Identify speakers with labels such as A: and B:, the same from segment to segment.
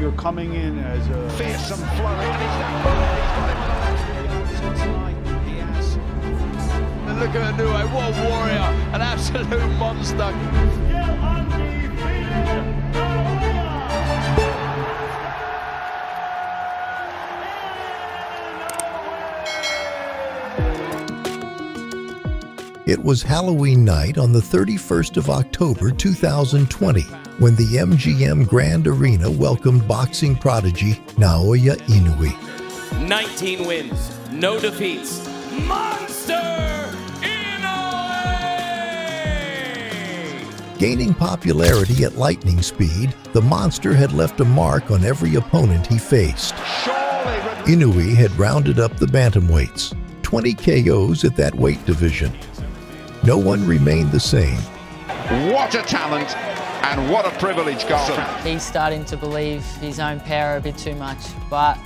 A: You're coming in as a
B: fearsome flurry, and and look at Inoue, what a warrior, an absolute monster.
C: Still undefeated, Naoya!
D: It was Halloween night on the 31st of October 2020 when the MGM Grand Arena welcomed boxing prodigy Naoya Inoue.
E: 19 wins, no defeats. Monster Inoue!
D: Gaining popularity at lightning speed, the monster had left a mark on every opponent he faced. Inoue had rounded up the bantamweights, 20 KOs at that weight division. No one remained the same.
B: What a talent and what a privilege, Gotham.
F: He's starting to believe his own power a bit too much, but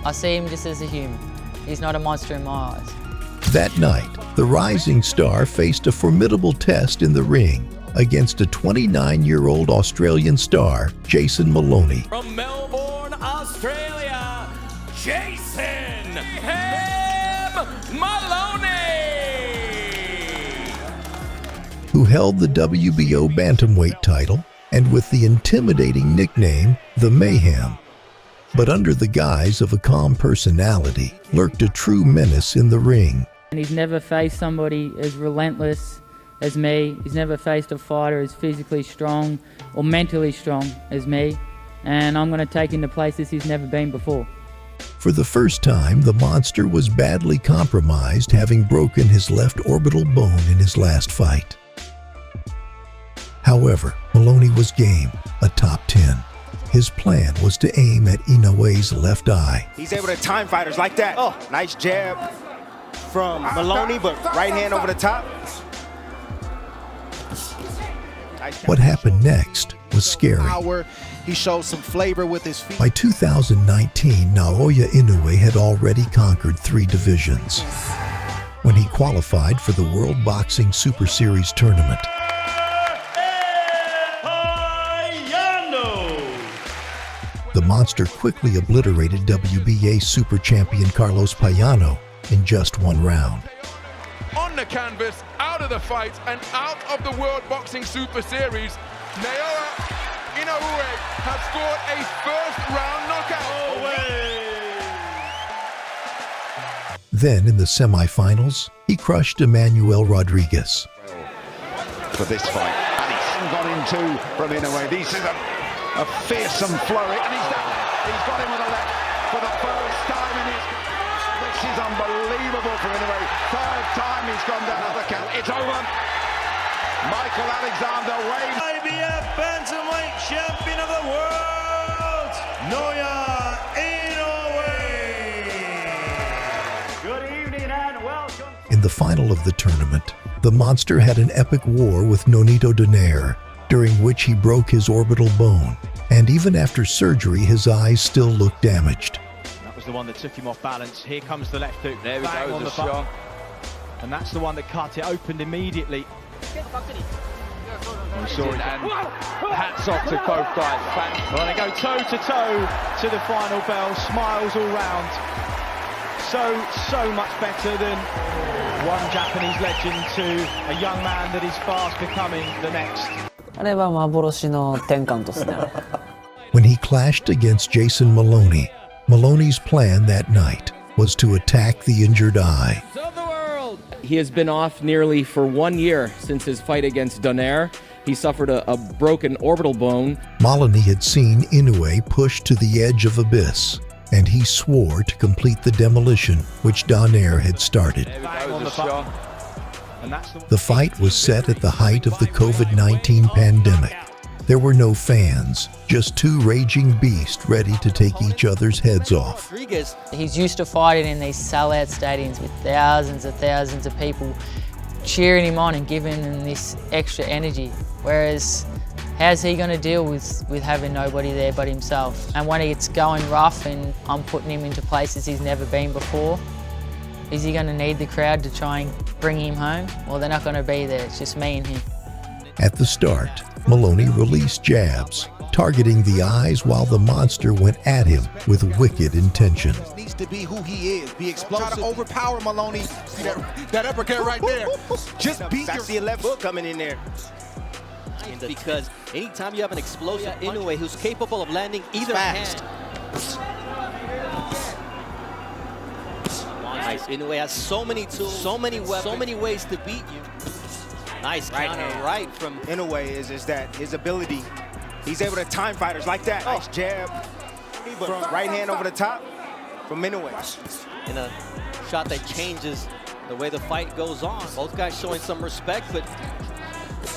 F: I see him just as a human. He's not a monster in my eyes.
D: That night, the rising star faced a formidable test in the ring against a 29-year-old Australian star, Jason Maloney.
E: From Melbourne, Australia, Jason Maloney!
D: Who held the WBO bantamweight title and with the intimidating nickname, The Mayhem. But under the guise of a calm personality lurked a true menace in the ring.
G: And he's never faced somebody as relentless as me. He's never faced a fighter as physically strong or mentally strong as me. And I'm going to take him to places he's never been before.
D: For the first time, the monster was badly compromised, having broken his left orbital bone in his last fight. However, Maloney was game, a top 10. His plan was to aim at Inoue's left eye.
H: He's able to time fighters like that. Oh, nice jab from Maloney, but right hand over the top.
D: What happened next was scary.
H: He showed some flavor with his feet.
D: By 2019, Naoya Inoue had already conquered 3 divisions. When he qualified for the World Boxing Super Series tournament, the monster quickly obliterated WBA super champion Carlos Payano in just 1 round.
B: On the canvas, out of the fight, and out of the World Boxing Super Series, Naoya Inoue has scored a first-round knockout.
D: Then in the semifinals, he crushed Emmanuel Rodriguez.
B: For this fight, and he's got in 2 from Inoue. This is a fearsome flurry, and he's got him with a left for the first time in his... This is unbelievable for Inoue. 3rd time he's gone down the count. It's over. Michael Alexander Wade.
C: IBF Bantamweight Champion of the World, Naoya Inoue. Good evening and welcome.
D: In the final of the tournament, the monster had an epic war with Nonito Donaire, during which he broke his orbital bone, and even after surgery, his eyes still looked damaged.
I: That was the one that took him off balance. Here comes the left hook.
B: There we
I: Bang
B: go,
I: on
B: the
I: button.
B: shot.
I: And that's the one that cut it, opened immediately.
B: We saw it, and hats off to both guys.
I: Well, they go toe to toe to the final bell, smiles all round. So much better than one Japanese legend to a young man that is fast becoming the next.
D: When he clashed against Jason Maloney, Maloney's plan that night was to attack the injured eye.
J: He has been off nearly for 1 year since his fight against Donaire. He suffered a broken orbital bone.
D: Maloney had seen Inoue push to the edge of abyss, and he swore to complete the demolition which Donaire had started.
I: Bang on the button. And that's
D: The fight was set at the height of the COVID-19 pandemic. There were no fans, just 2 raging beasts ready to take each other's heads off.
F: He's used to fighting in these sellout stadiums with thousands of people cheering him on and giving him this extra energy. Whereas, how's he going to deal with having nobody there but himself? And when it's going rough and I'm putting him into places he's never been before, is he going to need the crowd to try and bring him home? Well, they're not going to be there. It's just me and him.
D: At the start, Maloney released jabs, targeting the eyes while the monster went at him with wicked intention.
A: Needs to be who he is, be explosive. Try to overpower Maloney. See that uppercut right there. Just beat
H: I see a left hook coming in there.
K: Because anytime you have an explosive Inoue who's capable of landing either hand. Nice. Inoue has so many tools, so many weapons, so many ways to beat you. Nice counter right from
H: Inoue is that his ability. He's able to time fighters like that. Nice jab from right hand over the top from Inoue.
K: In a shot that changes the way the fight goes on. Both guys showing some respect, but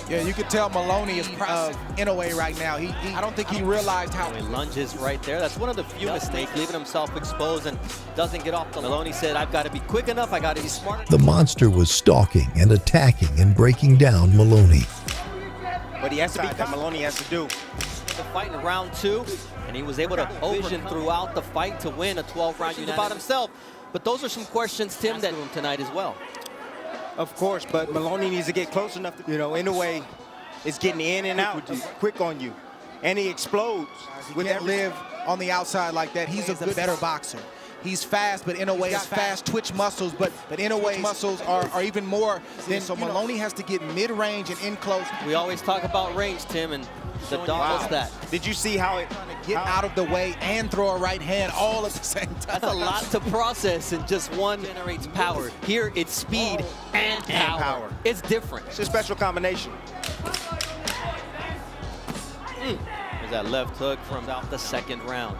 A: yeah, you can tell Maloney is proud of Inoue right now. I don't think he realized how
K: he lunges right there. That's one of the few mistakes, leaving himself exposed and doesn't get off the Maloney said, I've got to be quick enough, I got to be smart.
D: The monster was stalking and attacking and breaking down Maloney.
H: But he has to be that Maloney has to do.
K: The fight in round 2, and he was able to vision throughout the fight to win a 12-round unanimous about himself. But those are some questions, Tim, that tonight as well.
H: Of course, but Maloney needs to get close enough to, Inoue is getting in and out quick on you. And he explodes.
A: He can't live on the outside like that. He's a good, better boxer. He's fast, but Inoue has fast twitch muscles, but Inoue's muscles are even more than, so Maloney has to get mid-range and in close.
K: We always talk about range, Tim, and the doubles that.
H: Did you see how it
A: get out of the way and throw a right hand all at the same time?
K: That's a lot to process in just one generates power. Here it's speed and power. It's different.
H: It's a special combination.
K: There's that left hook from out the second round.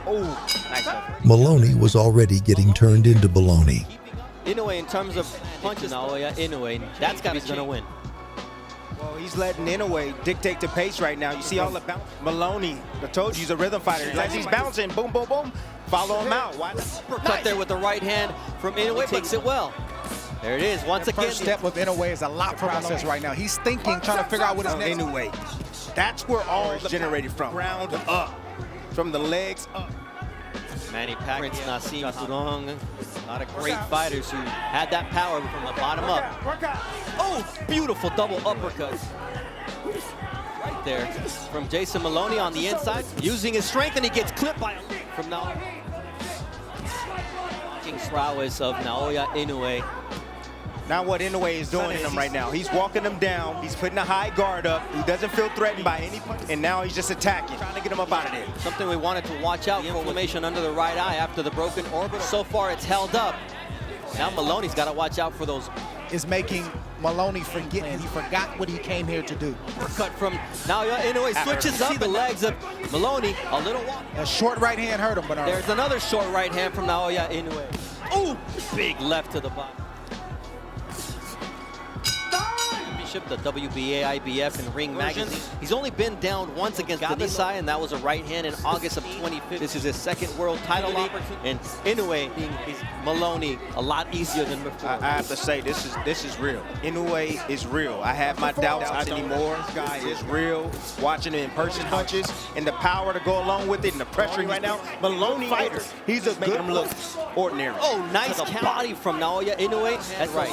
H: Oh, nice left.
D: Maloney was already getting turned into baloney.
K: Inoue, in terms of punches, Naoya Inoue, that's got he's going to win.
H: Well, he's letting Inoue dictate the pace right now. You see all the bounce. Maloney, I told you, he's a rhythm fighter. As he's bouncing, boom, boom, boom, follow him out. Why not?
K: Cut there with the right hand from Inoue, takes it well. There it is, once again.
A: First step with Inoue is a lot for process right now. He's thinking, trying to figure out what his next.
H: Inoue, that's where all is generated from. Ground up, from the legs up.
K: Manny Pacquiao, Nassim Turong, a lot of great fighters who had that power from the bottom up. Oh, beautiful double uppercut. Right there from Jason Maloney on the inside, using his strength, and he gets clipped by from now. Prowess of Naoya Inoue.
H: Now what Inoue is doing to him right now, he's walking him down, he's putting a high guard up, he doesn't feel threatened by any punch, and now he's just attacking, trying to get him up out of there.
K: Something we wanted to watch out for, inflammation under the right eye after the broken orbital. So far it's held up. Now Maloney's got to watch out for those.
A: Is making Maloney forget, and he forgot what he came here to do.
K: Cut from Naoya Inoue, switches up the legs of Maloney, a little walk.
A: A short right hand hurt him, Bernard.
K: There's another short right hand from Naoya Inoue. Oh, big left to the body. The WBA, IBF, and Ring Magazine. He's only been down once against Gadasai, and that was a right hand in August of 2015. This is his second world title opportunity, and Inoue being Maloney a lot easier than before.
H: I have to say, this is real. Inoue is real. I have my doubts anymore. This guy is real. Watching him in person punches and the power to go along with it and the pressure right now. Maloney fighter. He's just making him look ordinary.
K: Oh, nice body from Naoya Inoue. That's right.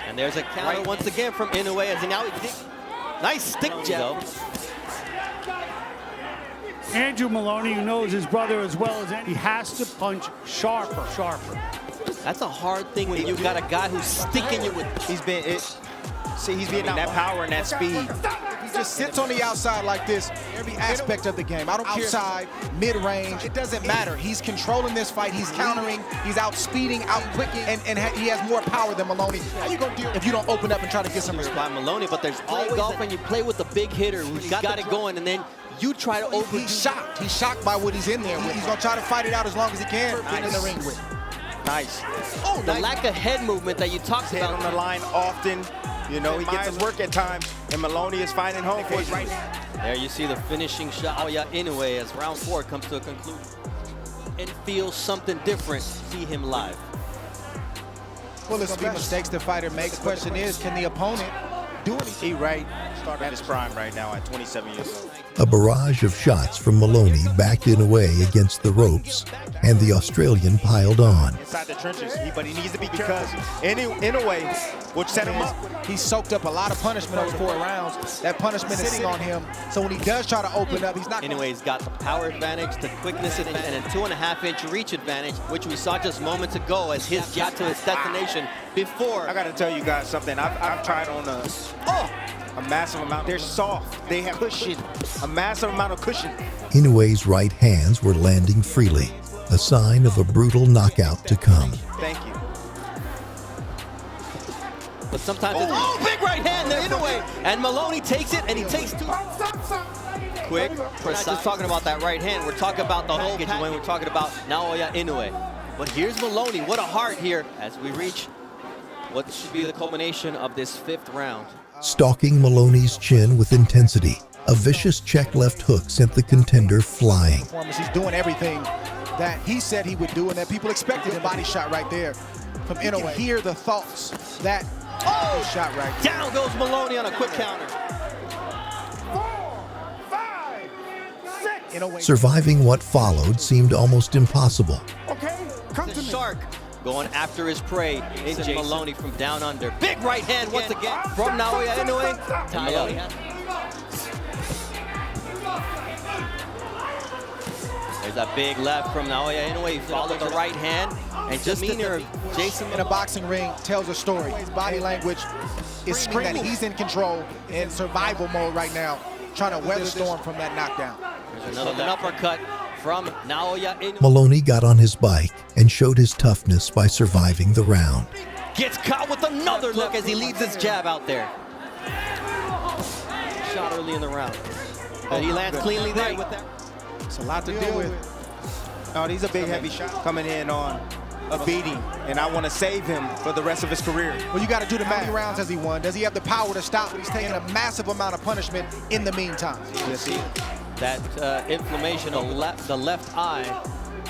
K: And there's a counter once again from Inoue as he now nice stick jab.
L: Andrew Maloney, who knows his brother as well as any, he has to punch sharper.
K: That's a hard thing when you've got a guy who's sticking you with.
H: He's been that power and that speed.
A: He just sits on the outside like this, every aspect of the game. I don't care. Outside, mid-range, it doesn't matter. He's controlling this fight. He's countering. He's out-speeding, out-quicking, and he has more power than Maloney. How you gonna deal if you don't open up and try to get some respect?
K: By Maloney, but there's always golf when you play with the big hitter who's got it going, and then you try to open.
A: He's shocked. He's shocked by what he's in there with. He's gonna try to fight it out as long as he can. Get in the ring with.
H: Nice.
K: Oh, the lack of head movement that you talked about.
H: On the line often. You know, he gets his work at times, and Maloney is finding home for it right now.
K: There you see the finishing shot. Naoya Inoue as round 4 comes to a conclusion. And feels something different. See him live.
A: Well, there's be mistakes the fighter makes. The question is, can the opponent do anything?
H: He started his prime right now at 27 years old.
D: A barrage of shots from Maloney backed Inoue against the ropes, and the Australian piled on.
H: Inside the trenches, but he needs to be because Inoue will set him up.
A: He soaked up a lot of punishment over 4 rounds. That punishment is sitting on him, so when he does try to open up, he's not.
K: Inoue's got the power advantage, the quickness advantage, and a 2.5-inch reach advantage, which we saw just moments ago as his got to his destination before.
H: I got to tell you guys something. I've tried on a massive amount. They're soft. They have cushion. A massive amount of cushion.
D: Inoue's right hands were landing freely, a sign of a brutal knockout to come.
H: Thank you.
K: But sometimes it's big right hand there, Inoue, and Maloney takes it, and he takes 2. Quick, we're not just talking about that right hand. We're talking about the whole package when we're talking about Naoya Inoue. But here's Maloney. What a heart here as we reach what should be the culmination of this 5th round.
D: Stalking Maloney's chin with intensity, a vicious check left hook sent the contender flying.
A: He's doing everything that he said he would do and that people expected. A body shot right there from Inoue. You can hear the thoughts that shot right there.
K: Down goes Maloney on a quick counter.
L: 4, 5, 6.
A: Inoue.
D: Surviving what followed seemed almost impossible.
L: Okay, come to
K: The
L: me.
K: shark going after his prey in Maloney from down under. Big right hand once again from Naoya Inoue. Maloney has There's a big left from Naoya Inoue. He followed the right hand. And just demeanor of Jason
A: in a boxing ring tells a story. His body language is screaming that he's in control, in survival mode right now, trying to weather storm from that knockdown.
K: There's another uppercut from Naoya Inoue.
D: Maloney got on his bike and showed his toughness by surviving the round.
K: Gets caught with another look as he leads his jab out there. Shot early in the round. But he lands cleanly there with that.
A: It's a lot to deal with.
H: Oh, he's a big heavy shot coming in on a beating, and I want to save him for the rest of his career.
A: Well, you got to do the math. How many rounds has he won? Does he have the power to stop? But he's taking a massive amount of punishment in the meantime.
H: Yes, he is.
K: That inflammation of the left eye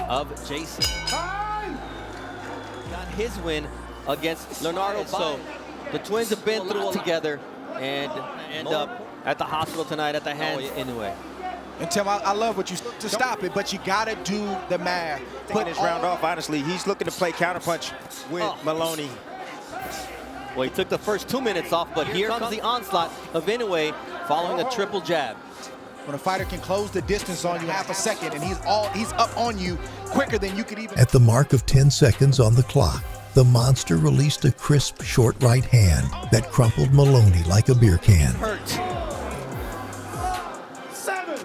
K: of Jason. Got his win against Leonardo. So the twins have been through it together and end up at the hospital tonight at the hands of Inoue.
A: And Tim, I love what you to stop it, but you got to do the math.
H: Putting his round off, honestly, he's looking to play counterpunch with Maloney.
K: Well, he took the first 2 minutes off, but here comes the onslaught of Inoue following a triple jab.
A: When a fighter can close the distance on you half a second and he's up on you quicker than you could even.
D: At the mark of 10 seconds on the clock, the monster released a crisp short right hand that crumpled Maloney like a beer can.
K: Hurt.
L: 7,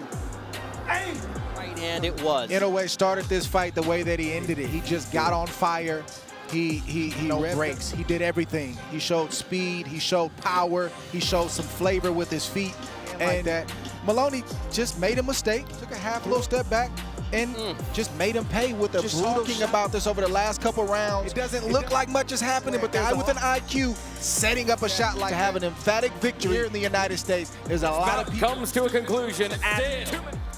L: 8.
K: Right hand it was.
A: Inoue started this fight the way that he ended it. He just got on fire. He no breaks. He did everything. He showed speed. He showed power. He showed some flavor with his feet. And that Maloney just made a mistake, took a little step back, and just made him pay with a brutal talking about this over the last couple rounds. It doesn't look like much is happening, but the guy with an IQ setting up a shot like to have an emphatic victory here in the United States. There's a lot of people.
E: Comes to a conclusion at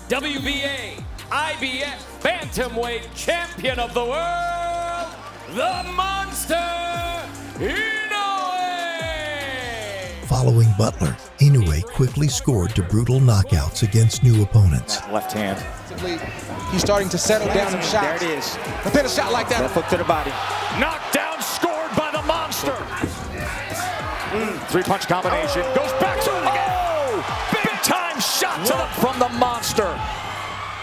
E: WBA IBF Bantamweight Champion of the World, the Monster Inoue!
D: Following Butler, Inoue quickly scored to brutal knockouts against new opponents.
H: Left hand.
A: He's starting to settle down some shots.
H: There it is.
A: But then a shot like that.
H: Left hook to the body.
I: Knockdown scored by the monster. 3-punch combination. Goes back to it again. Oh! Big time shot from the monster.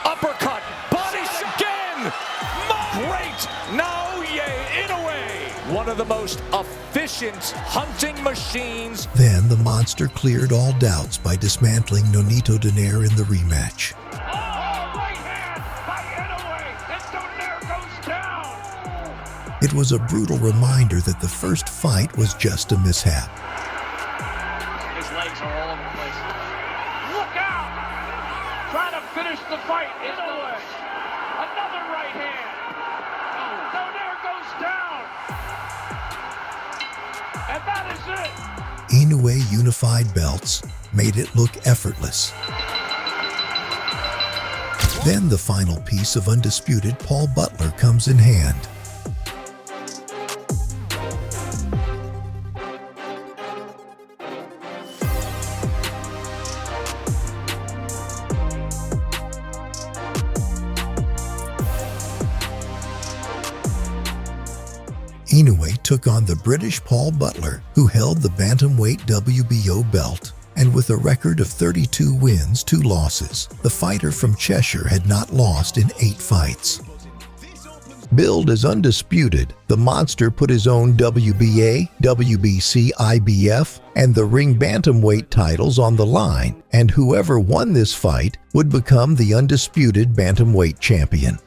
I: Uppercut. Body shot again. Great Naoya Inoue. One of the most efficient hunting machines.
D: Then the monster cleared all doubts by dismantling Nonito Donaire in the rematch. It was a brutal reminder that the first fight was just a mishap.
C: His legs are all over the place. Look out! Trying to finish the fight. Inoue. Another right hand. Donaire goes down. And that is it.
D: Inoue unified belts made it look effortless. Then the final piece of undisputed Paul Butler comes in hand. Inoue took on the British Paul Butler, who held the bantamweight WBO belt. And with a record of 32 wins, 2 losses, the fighter from Cheshire had not lost in 8 fights. Billed as undisputed, the monster put his own WBA, WBC, IBF, and the ring bantamweight titles on the line, and whoever won this fight would become the undisputed bantamweight champion.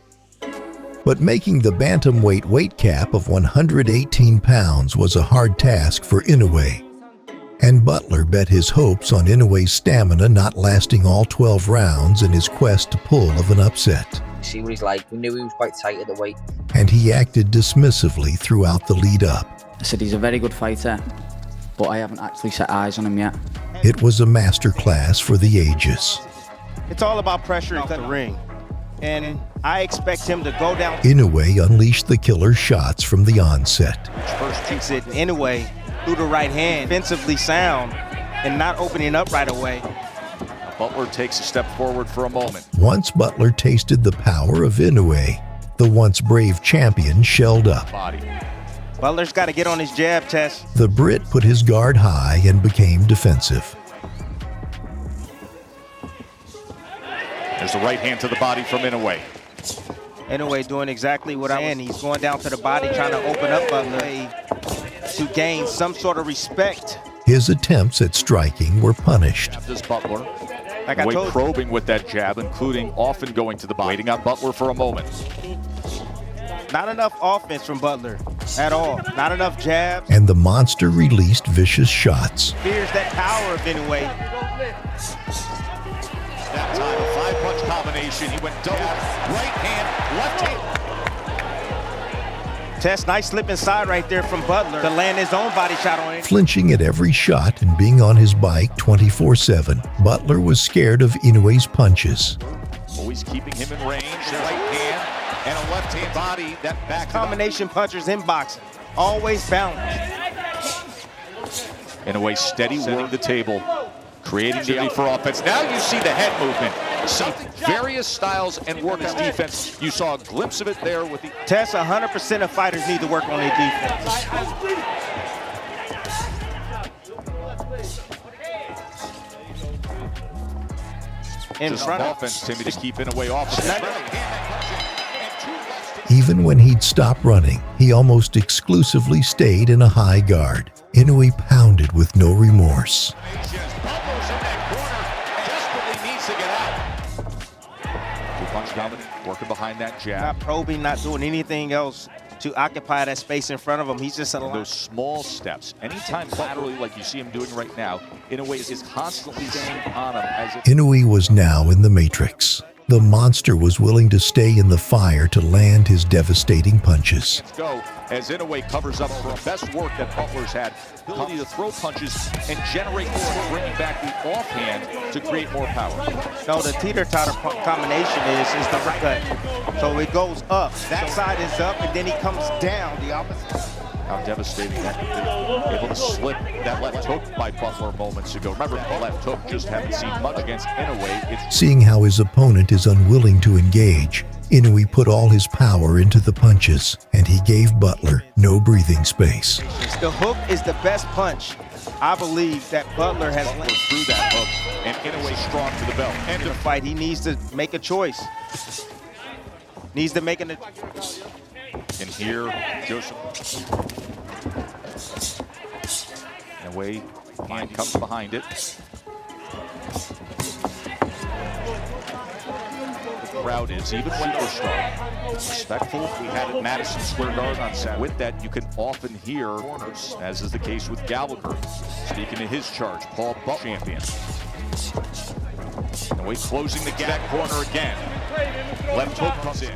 D: But making the bantamweight weight cap of 118 pounds was a hard task for Inoue. And Butler bet his hopes on Inoue's stamina not lasting all 12 rounds in his quest to pull of an upset.
M: See what he's like. We knew he was quite tight at the weight.
D: And he acted dismissively throughout the lead-up.
N: I said he's a very good fighter, but I haven't actually set eyes on him yet.
D: It was a masterclass for the ages.
H: It's all about pressure in the ring. And I expect him to go down.
D: Inoue unleashed the killer shots from the onset.
H: First takes it Inoue through the right hand, defensively sound, and not opening up right away.
B: Butler takes a step forward for a moment.
D: Once Butler tasted the power of Inoue, the once brave champion shelled up.
H: Butler's got to get on his jab, Tess.
D: The Brit put his guard high and became defensive.
B: There's the right hand to the body from Inoue.
H: Inoue doing exactly what I am. He's going down to the body, trying to open up Butler to gain some sort of respect.
D: His attempts at striking were punished.
B: This Butler,
H: like I told you,
B: probing with that jab, including often going to the body. Waiting on Butler for a moment.
H: Not enough offense from Butler at all. Not enough jabs.
D: And the monster released vicious shots.
H: Fears that power of Inoue.
B: That time, a 5-punch combination. He went double, right hand, left hand.
H: Tess, nice slip inside right there from Butler to land his own body shot on it.
D: Flinching at every shot and being on his bike 24/7, Butler was scared of Inoue's punches.
B: Always keeping him in range. Right hand and a left hand body. That back
H: combination punchers in boxing. Always balanced.
B: Inoue steady, winning the table. Creating the for offense. Now you see the head movement. Various styles and work on defense. You saw a glimpse of it there with the...
H: Tess, 100% of fighters need to work on their defense. In front of
B: offense, Timmy, to keep Inoue off.
D: Even when he'd stop running, he almost exclusively stayed in a high guard. Inoue pounded with no remorse.
B: Working behind that jab.
H: Not probing, not doing anything else to occupy that space in front of him. He's just allowing
B: those small steps. Anytime laterally, like you see him doing right now, Inoue is constantly staying on him.
D: Inoue was now in the matrix. The monster was willing to stay in the fire to land his devastating punches.
B: Let's go as Inoue covers up for the best work that Butler's had. Ability to throw punches and generate more, bringing back the offhand to create more power.
H: No, the teeter-totter combination is the uppercut. So it goes up. That side is up, and then he comes down the opposite.
B: How devastating that could be. Able to slip that left hook by Butler moments ago. Remember, the left hook, just haven't seen much against Inoue.
D: Seeing how his opponent is unwilling to engage, Inoue put all his power into the punches, and he gave Butler no breathing space.
H: The hook is the best punch. I believe that Butler has
B: went through that hook, and Inoue strong to the belt.
H: End of the fight, he needs to make a choice. Needs to make an...
B: And here, Joseph. Inoue, hand comes behind it. The crowd is, even when they're strong, respectful. We had it Madison Square Garden on Saturday. With that, you can often hear corners, as is the case with Gallagher. Speaking of his charge, Paul Butler, champion. Inoue closing the gap corner again. Left hook comes in.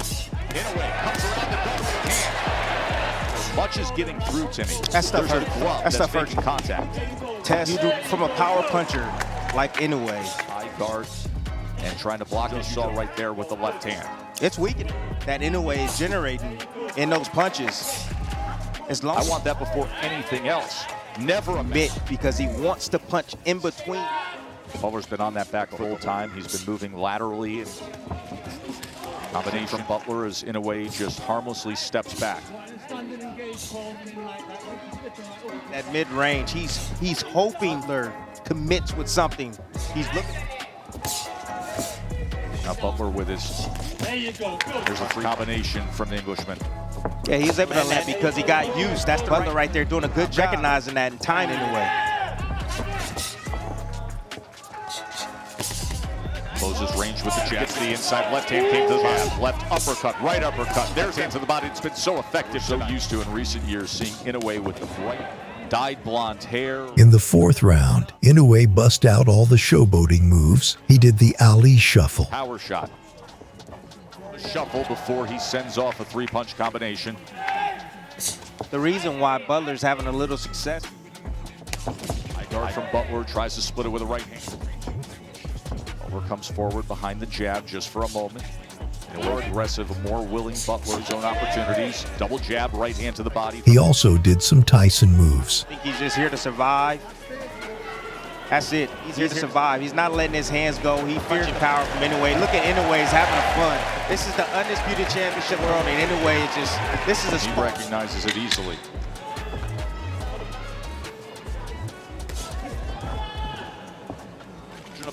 B: Inoue comes around the double hand. As much as getting through, Timmy.
H: That's the first
B: glove that's making contact.
H: Test from a power puncher like Inoue.
B: High guard and trying to block. You saw right there with the left hand.
H: It's weakening that Inoue is generating in those punches. As long
B: I want that before anything else. Never
H: admit, because he wants to punch in between.
B: Butler's been on that back the whole time. He's been moving laterally. And
O: Combination from Butler as Inoue just harmlessly steps back.
H: At mid-range, he's hoping Butler commits with something. He's looking.
O: Now Butler with his, there's a free combination from the Englishman.
H: Yeah, he was able to land because he got used. That's the Butler right there doing a good job recognizing that and timing Inoue.
O: Closes range with the jab. Gets the inside left hand, came to the jab. Left uppercut, right uppercut. There's hands to the body. It's been so effective. So used to in recent years seeing Inoue with the bright dyed blonde hair.
D: In the fourth round, Inoue bust out all the showboating moves. He did the Ali shuffle.
O: Power shot. Shuffle before he sends off a three-punch combination.
H: The reason why Butler's having a little success.
O: High guard from Butler, tries to split it with a right hand. Butler comes forward behind the jab just for a moment. A more aggressive, a more willing Butler's own opportunities. Double jab, right hand to the body.
D: He also did some Tyson moves.
H: I think he's just here to survive. That's it. He's here to survive. He's not letting his hands go. He fears power from Inoue. Look at Inoue. He's having fun. This is the undisputed championship world, and Inoue is just, this is a sport.
O: He recognizes it easily.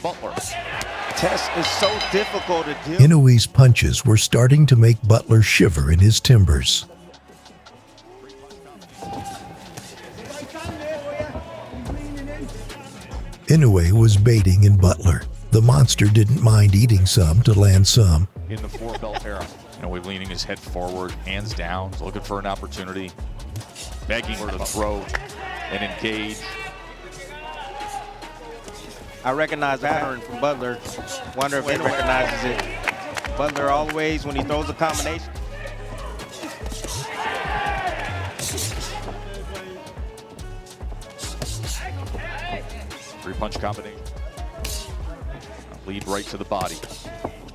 O: Butler.
H: Test is so difficult to do.
D: Inoue's punches were starting to make Butler shiver in his timbers. Inoue was baiting in Butler. The monster didn't mind eating some to land some.
O: In the four-belt era, Inoue leaning his head forward, hands down, looking for an opportunity, begging her to throw and engage.
H: I recognize that pattern from Butler. Wonder if Inoue recognizes it. Butler always, when he throws a combination.
O: Three-punch combination. Lead right to the body.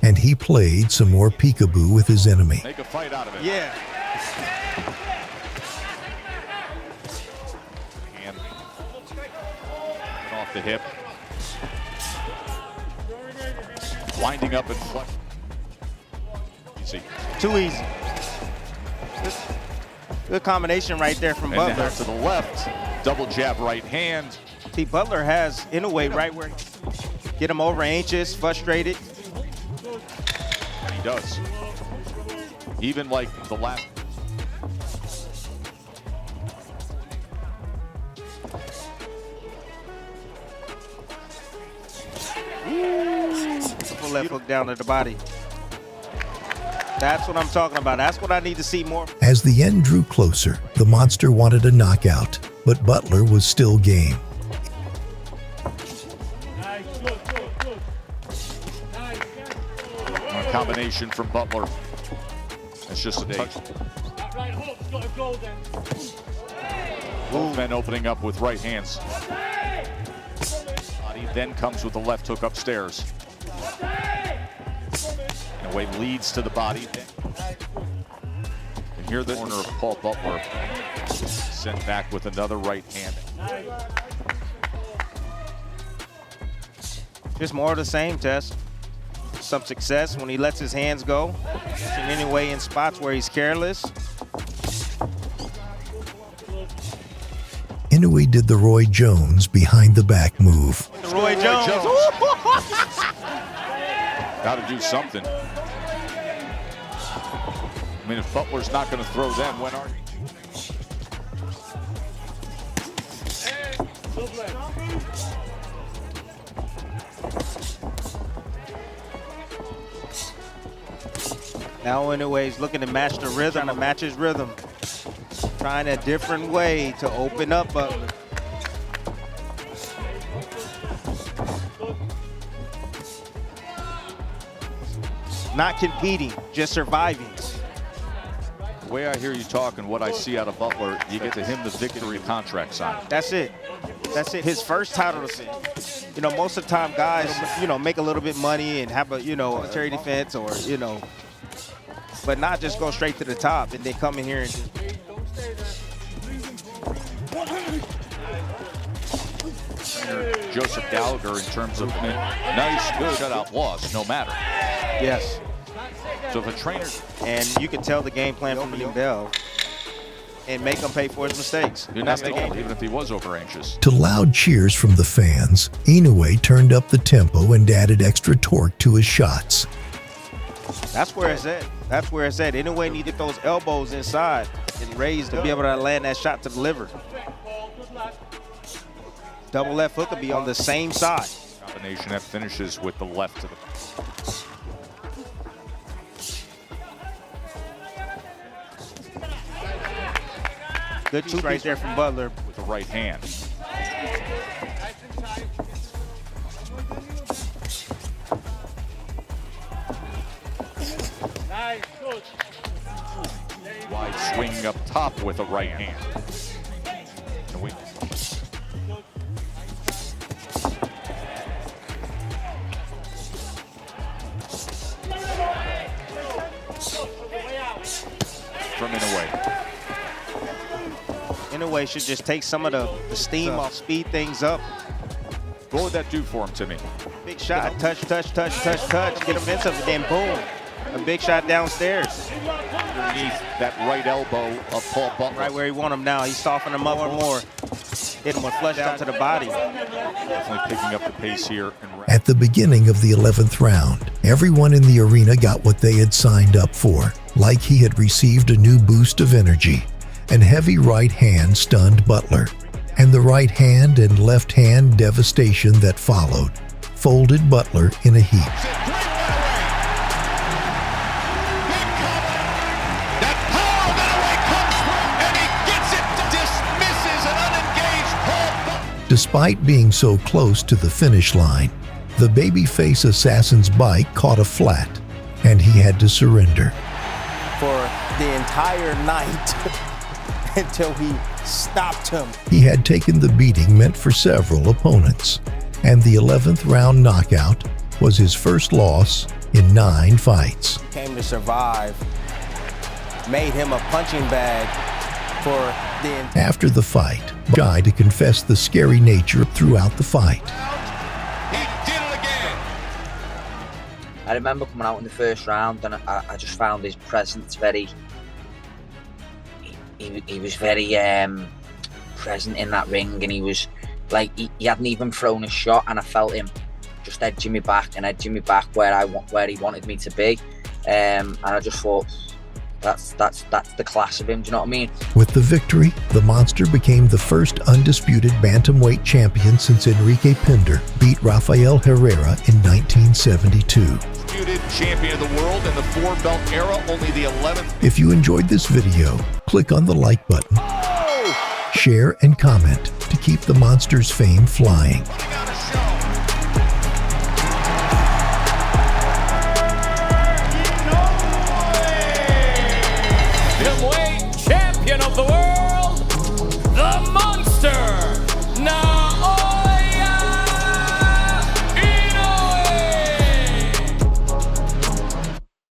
D: And he played some more peekaboo with his enemy.
O: Make a fight out of it.
H: Yeah.
O: Hand off the hip. Winding up and flush. Easy.
H: Too easy. Good combination right there from Butler.
O: Now to the left, double jab right hand.
H: See, Butler has Inoue right where get him over, anxious, frustrated.
O: And he does. Even like the last.
H: Left hook down to the body. That's what I'm talking about. That's what I need to see more.
D: As the end drew closer, the monster wanted a knockout, but Butler was still game.
O: A combination from Butler. It's just a touch. Both men opening up with right hands. Body then comes with the left hook upstairs. Inoue leads to the body. And here the corner of Paul Butler sent back with another right hand.
H: Just more of the same, Tess. Some success when he lets his hands go. And Inoue in spots where he's careless.
D: Inoue did the Roy Jones behind the back move.
H: The Roy Jones.
O: Got to do something. I mean, if Butler's not going to throw them, when are you?
H: Now Inoue's looking to match the rhythm, to match his rhythm. Trying a different way to open up Butler. Not competing, just surviving.
O: The way I hear you talk and what I see out of Butler, you get to him the victory contract signed.
H: That's it. That's it. His first title defense. You know, most of the time guys, you know, make a little bit money and have a, you know, a charity defense or, you know, but not just go straight to the top and then come in here and just.
O: Joseph Gallagher in terms of nice, good shutout loss, no matter.
H: Yes.
O: of a trainer.
H: And you can tell the game plan from Bell and make him pay for his mistakes.
O: That's the game, even if he was over anxious.
D: To loud cheers from the fans, Inoue turned up the tempo and added extra torque to his shots.
H: That's where it's at. That's where it's at. Inoue needed those elbows inside and raised to be able to land that shot to deliver. Double left hook will be on the same side.
O: Combination that finishes with the left to the...
H: Good two right there from Butler.
O: With the right hand. Wide swing up top with the right hand. From Inoue.
H: Inoue should just take some of the steam off, speed things up.
O: What would that do for him, Timmy?
H: Big shot, touch, touch, touch, touch, touch, get him into it, then boom. A big shot downstairs.
O: Underneath that right elbow of Paul Butler.
H: Right where he want him now. He's softening him up more. Hit him with flush down to the body.
O: Definitely picking up the pace here.
D: At the beginning of the 11th round, everyone in the arena got what they had signed up for, like he had received a new boost of energy. An heavy right hand stunned Butler, and the right hand and left hand devastation that followed folded Butler in a heap. Despite being so close to the finish line, the babyface assassin's bike caught a flat, and he had to surrender.
H: For the entire night until he stopped him.
D: He had taken the beating meant for several opponents, and the 11th round knockout was his first loss in 9 fights.
H: Came to survive, made him a punching bag for the...
D: After the fight, shy to confess the scary nature throughout the fight.
P: He did it again.
M: I remember coming out in the first round and I just found his presence very... He was very present in that ring, and he was like, he hadn't even thrown a shot, and I felt him just edging me back where he wanted me to be, and I just thought, that's the class of him. Do you know what I mean?
D: With the victory, the Monster became the first undisputed bantamweight champion since Enrique Pinder beat Rafael Herrera in 1972.
O: Undisputed champion of the world in the 4-belt era, only the 11th.
D: If you enjoyed this video, click on the like button, share and comment to keep the Monster's fame flying.